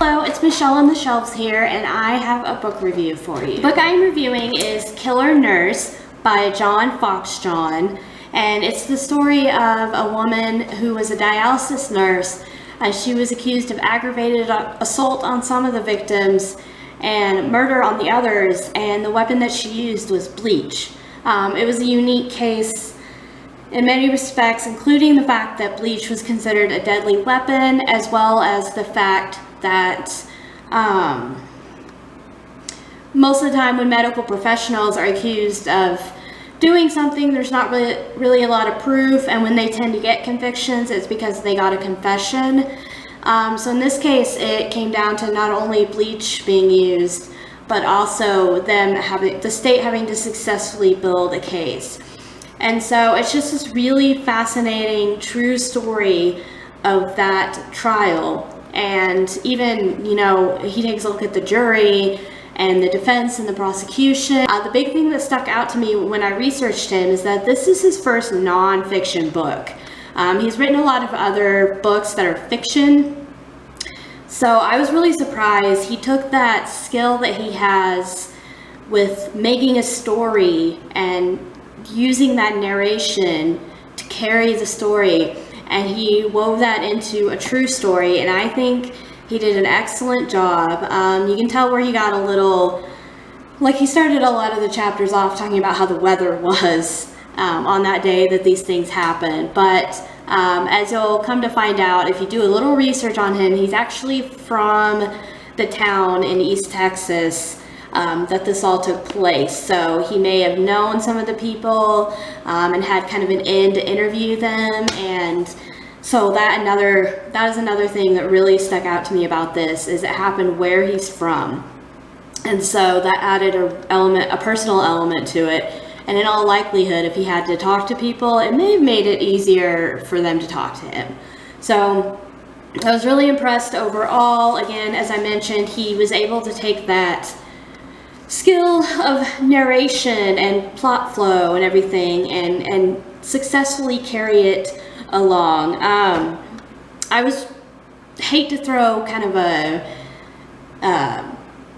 Hello, it's Michelle on the Shelves here, and I have a book review for you. The book I'm reviewing is Killer Nurse by John Foxjohn, and it's the story of a woman who was a dialysis nurse. She was accused of aggravated assault on some of the victims and murder on the others, and the weapon that she used was bleach. It was a unique case in many respects, including the fact that bleach was considered a deadly weapon, as well as the fact that most of the time when medical professionals are accused of doing something, there's not really a lot of proof, and when they tend to get convictions, it's because they got a confession. So in this case, it came down to not only bleach being used, but also the state having to successfully build a case. And so it's just this really fascinating, true story of that trial. And even, he takes a look at the jury and the defense and the prosecution. The big thing that stuck out to me when I researched him is that this is his first non-fiction book. He's written a lot of other books that are fiction. So I was really surprised. He took that skill that he has with making a story and using that narration to carry the story, and he wove that into a true story, and I think he did an excellent job. You can tell where he got a little, like he started a lot of the chapters off talking about how the weather was on that day that these things happened, but as you'll come to find out if you do a little research on him, he's actually from the town in East Texas that this all took place. So he may have known some of the people and had kind of an in to interview them, and so that is another thing that really stuck out to me about this, is it happened where he's from, and so that added a personal element to it. And in all likelihood, if he had to talk to people, it may have made it easier for them to talk to him. So I was really impressed overall. Again, as I mentioned, he was able to take that skill of narration and plot flow and everything and successfully carry it along. I hate to throw kind of a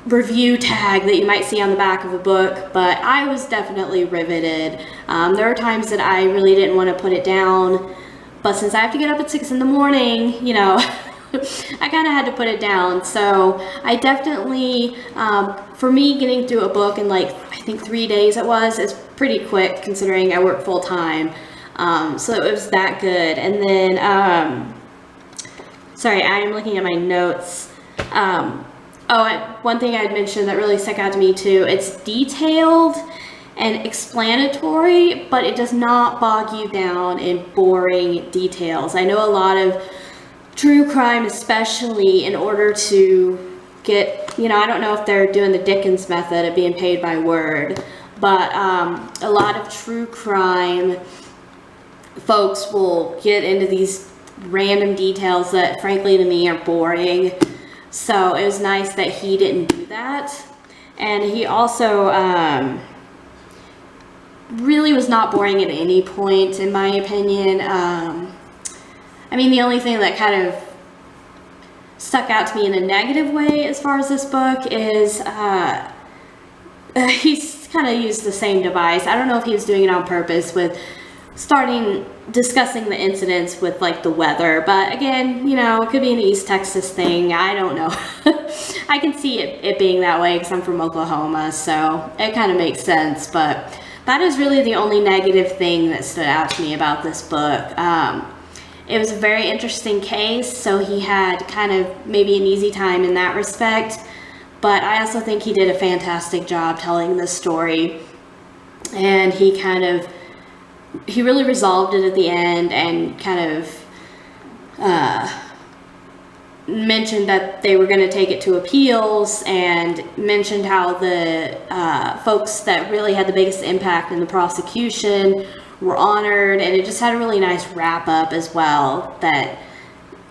review tag that you might see on the back of a book, but I was definitely riveted. There are times that I really didn't want to put it down, but since I have to get up at 6 in the morning, I kind of had to put it down. So I definitely, for me, getting through a book in I think 3 days is pretty quick considering I work full time. So it was that good. And then, sorry, I am looking at my notes. One thing I'd mentioned that really stuck out to me too, it's detailed and explanatory, but it does not bog you down in boring details. I know a lot of true crime, especially in order to get, I don't know if they're doing the Dickens method of being paid by word, but a lot of true crime folks will get into these random details that frankly to me are boring. So it was nice that he didn't do that. And he also really was not boring at any point, in my opinion. The only thing that kind of stuck out to me in a negative way as far as this book is he's kind of used the same device. I don't know if he was doing it on purpose with discussing the incidents with the weather, but again, it could be an East Texas thing. I don't know. I can see it being that way because I'm from Oklahoma, so it kind of makes sense, but that is really the only negative thing that stood out to me about this book. It was a very interesting case, so he had kind of maybe an easy time in that respect, but I also think he did a fantastic job telling this story, and he really resolved it at the end and kind of mentioned that they were going to take it to appeals, and mentioned how the folks that really had the biggest impact in the prosecution were honored, and it just had a really nice wrap up as well that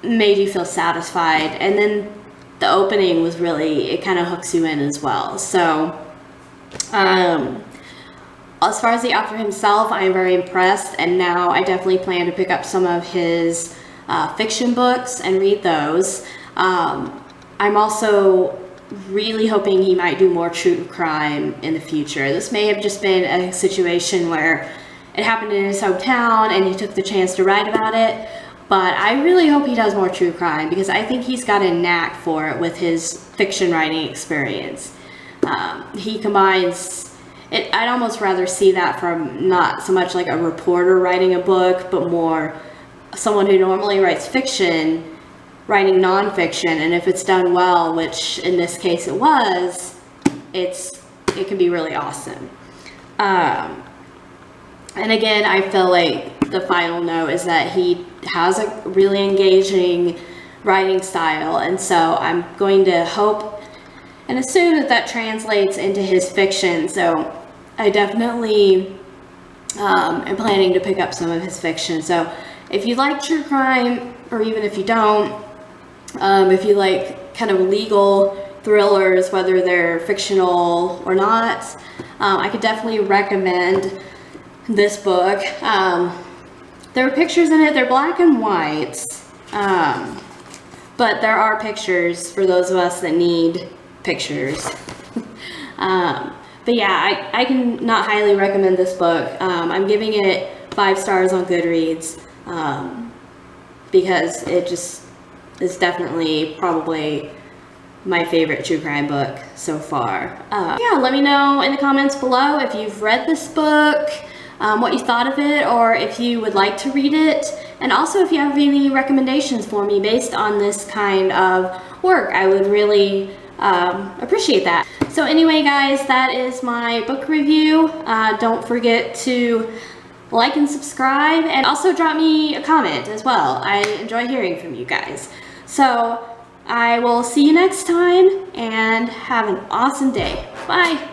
made you feel satisfied. And then the opening was it kind of hooks you in as well. So as far as the author himself, I am very impressed, and now I definitely plan to pick up some of his fiction books and read those. I'm also really hoping he might do more true crime in the future. This may have just been a situation where it happened in his hometown and he took the chance to write about it, but I really hope he does more true crime because I think he's got a knack for it with his fiction writing experience. He combines it. I'd almost rather see that from not so much like a reporter writing a book, but more someone who normally writes fiction writing nonfiction, and if it's done well, which in this case it was, it can be really awesome. And again, I feel like the final note is that he has a really engaging writing style, and so I'm going to hope and assume that that translates into his fiction. So I definitely am planning to pick up some of his fiction. So if you like true crime, or even if you don't, if you like kind of legal thrillers, whether they're fictional or not, I could definitely recommend this book. There are pictures in it. They're black and white, but there are pictures for those of us that need pictures. But yeah, I can not highly recommend this book. I'm giving it 5 stars on Goodreads because it just is definitely probably my favorite true crime book so far. Yeah, let me know in the comments below if you've read this book, what you thought of it, or if you would like to read it, and also if you have any recommendations for me based on this kind of work. I would really appreciate that. So anyway, guys, that is my book review. Don't forget to like and subscribe, and also drop me a comment as well. I enjoy hearing from you guys. So I will see you next time, and have an awesome day. Bye.